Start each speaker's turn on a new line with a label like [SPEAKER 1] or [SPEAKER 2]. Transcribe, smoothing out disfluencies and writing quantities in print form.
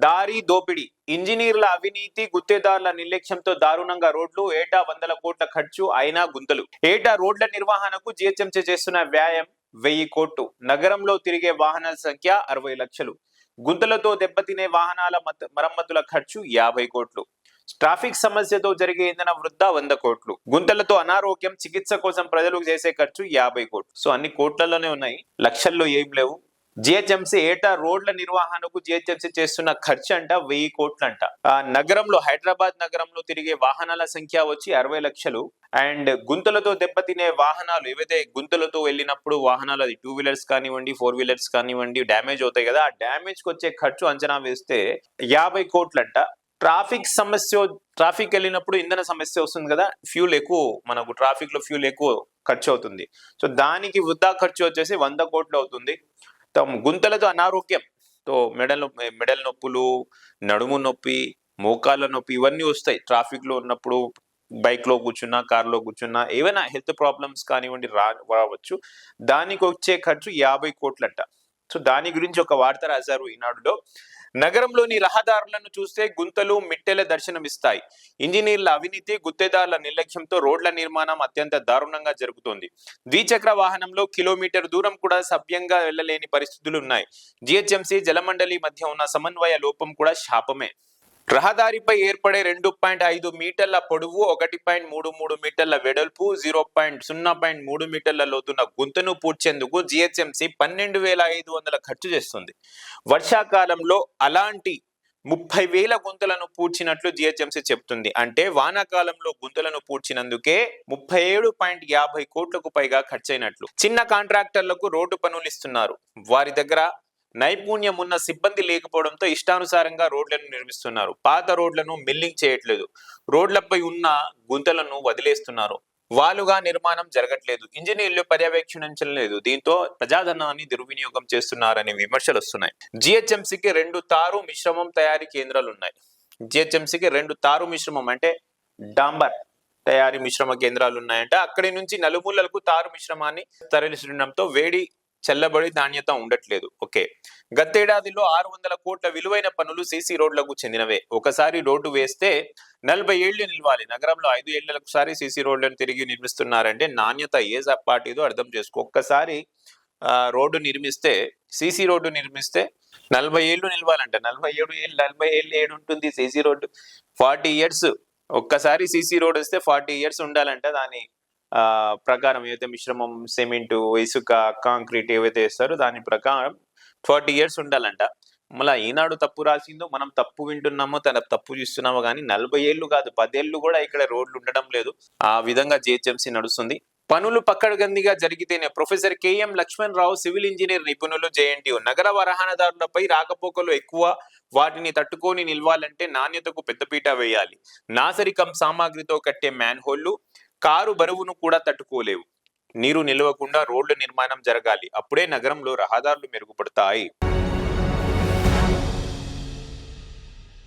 [SPEAKER 1] దారి దోపిడీ, ఇంజనీర్ల అవినీతి, గుత్తేదారుల నిర్లక్ష్యంతో దారుణంగా రోడ్లు, ఏటా 100 కోట్ల ఖర్చు అయినా గుంతలు. ఏటా రోడ్ల నిర్వహణకు జిహెచ్ఎంసీ చేస్తున్న వ్యాయం 1000 కోట్లు. నగరంలో తిరిగే వాహనాల సంఖ్య 60 లక్షలు. గుంతలతో దెబ్బతినే వాహనాల మరమ్మతుల ఖర్చు 50 కోట్లు. ట్రాఫిక్ సమస్యతో జరిగే ఇంధన వృద్ధా 100 కోట్లు. గుంతలతో అనారోగ్యం, చికిత్స కోసం ప్రజలకు చేసే ఖర్చు 50 కోట్లు. సో అన్ని కోట్లలోనే ఉన్నాయి, లక్షల్లో ఏం లేవు. జిహెచ్ఎంసీ ఏటా రోడ్ల నిర్వహణకు జిహెచ్ఎంసీ చేస్తున్న ఖర్చు అంట 1000 కోట్లంట. నగరంలో, హైదరాబాద్ నగరంలో తిరిగే వాహనాల సంఖ్య వచ్చి 60 లక్షలు. అండ్ గుంతలతో దెబ్బతినే వాహనాలు, ఏవైతే గుంతలతో వెళ్ళినప్పుడు వాహనాలు, అది 2 వీలర్స్ కానివ్వండి, 4 వీలర్స్ కానివ్వండి, డ్యామేజ్ అవుతాయి కదా, ఆ డ్యామేజ్ కి వచ్చే ఖర్చు అంచనా వేస్తే 50 కోట్లంట. ట్రాఫిక్ వెళ్ళినప్పుడు ఇంధన సమస్య వస్తుంది కదా, ఫ్యూల్ ఎక్కువ, మనకు ట్రాఫిక్ లో ఫ్యూల్ ఎక్కువ ఖర్చు అవుతుంది. సో దానికి వృధా ఖర్చు వచ్చేసి 100 కోట్లు అవుతుంది. గుంతలతో అనారోగ్యం, తో మెడల నొప్పులు, నడుము నొప్పి, మోకాళ్ళ నొప్పి, ఇవన్నీ వస్తాయి ట్రాఫిక్ లో ఉన్నప్పుడు. బైక్ లో కూర్చున్నా, కార్ లో కూర్చున్నా, ఏవైనా హెల్త్ ప్రాబ్లమ్స్ కానివ్వండి రావచ్చు. దానికి వచ్చే ఖర్చు 50 కోట్లంట. సో దాని గురించి ఒక వార్త రాశారు ఈనాడులో. నగరంలోని రహదారులను చూస్తే గుంతలు, మిట్టెల దర్శనమిస్తాయి. ఇంజనీర్ల అవినీతి, గుత్తేదారుల నిర్లక్ష్యంతో రోడ్ల నిర్మాణం అత్యంత దారుణంగా జరుగుతోంది. ద్విచక్ర వాహనంలో కిలోమీటర్ దూరం కూడా సవ్యంగా వెళ్లలేని పరిస్థితులు ఉన్నాయి. జిహెచ్ఎంసీ, జలమండలి మధ్య ఉన్న సమన్వయ లోపం కూడా శాపమే. రహదారిపై ఏర్పడే 2.5 మీటర్ల పొడవు, 1.33 మీటర్ల వెడల్పు, 0.3 మీటర్ల లోతున్న గుంతను పూడ్చేందుకు జిహెచ్ఎంసీ 12,500 ఖర్చు చేస్తుంది. వర్షాకాలంలో అలాంటి 30,000 గుంతలను పూడ్చినట్లు జిహెచ్ఎంసీ చెబుతుంది. అంటే వానాకాలంలో గుంతలను పూడ్చినందుకే 37.50 కోట్లకు పైగా ఖర్చయినట్లు. చిన్న కాంట్రాక్టర్లకు రోడ్డు పనులు ఇస్తున్నారు. వారి దగ్గర నైపుణ్యం ఉన్న సిబ్బంది లేకపోవడంతో ఇష్టానుసారంగా రోడ్లను నిర్మిస్తున్నారు. పాత రోడ్లను మిల్లింగ్ చేయట్లేదు. రోడ్లపై ఉన్న గుంతలను వదిలేస్తున్నారు. వాలుగా నిర్మాణం జరగట్లేదు. ఇంజనీర్లు పర్యవేక్షించలేదు. దీంతో ప్రజాధనాన్ని దుర్వినియోగం చేస్తున్నారనే విమర్శలు వస్తున్నాయి. జిహెచ్ఎంసీకి 2 తారు మిశ్రమం తయారీ కేంద్రాలు ఉన్నాయి. జిహెచ్ఎంసీకి 2 తారు మిశ్రమం అంటే డాంబర్ తయారీ మిశ్రమ కేంద్రాలు ఉన్నాయంటే అక్కడి నుంచి నలుమూలలకు తారు మిశ్రమాన్ని తరలిస్తుండటంతో వేడి చల్లబడి నాణ్యత ఉండట్లేదు. ఓకే, గతేడాదిలో 600 కోట్ల విలువైన పనులు సీసీ రోడ్లకు చెందినవే. ఒకసారి రోడ్డు వేస్తే 40 ఏళ్లు నిలవాలి. నగరంలో 5 ఏళ్లకు సారి సీసీ రోడ్లను తిరిగి నిర్మిస్తున్నారంటే నాణ్యత ఏ పాటిదో అర్థం చేసుకో. ఒక్కసారి రోడ్డు నిర్మిస్తే, సీసీ రోడ్డు నిర్మిస్తే 40 ఏళ్లు నిలవాలంట. 40 ఏళ్ళు ఏడుంటుంది సీసీ రోడ్డు? 40 ఇయర్స్. ఒక్కసారి సీసీ రోడ్ వస్తే 40 ఇయర్స్ ఉండాలంట. దాని ప్రకారం ఏదైతే మిశ్రమం, సిమెంటు, ఇసుక, కాంక్రీట్ ఏవైతే వేస్తారో దాని ప్రకారం 40 ఇయర్స్ ఉండాలంట. మళ్ళీ ఈనాడు తప్పు రాసిందో మనం తప్పు వింటున్నామో, తప్పు చూస్తున్నామో కానీ 40 ఏళ్ళు కాదు, 10 ఏళ్ళు కూడా ఇక్కడ రోడ్లు ఉండడం లేదు. ఆ విధంగా జిహెచ్ఎంసీ నడుస్తుంది. పనులు పక్కడగందిగా జరిగితేనే. ప్రొఫెసర్ కెఎం లక్ష్మణ్ రావు, సివిల్ ఇంజనీర్ నిపుణులు, జేఎన్టీయు. నగర వాహనదారులపై రాకపోకలు ఎక్కువ, వాటిని తట్టుకొని నిలవాలంటే నాణ్యతకు పెద్దపీట వేయాలి. నాసరికం సామాగ్రితో కట్టే మ్యాన్ హోళ్లు కారు బరువును కూడా తట్టుకోలేవు. నీరు నిలవకుండా రోడ్ల నిర్మాణం జరగాలి. అప్పుడే నగరంలో రహదారులు మెరుగుపడతాయి.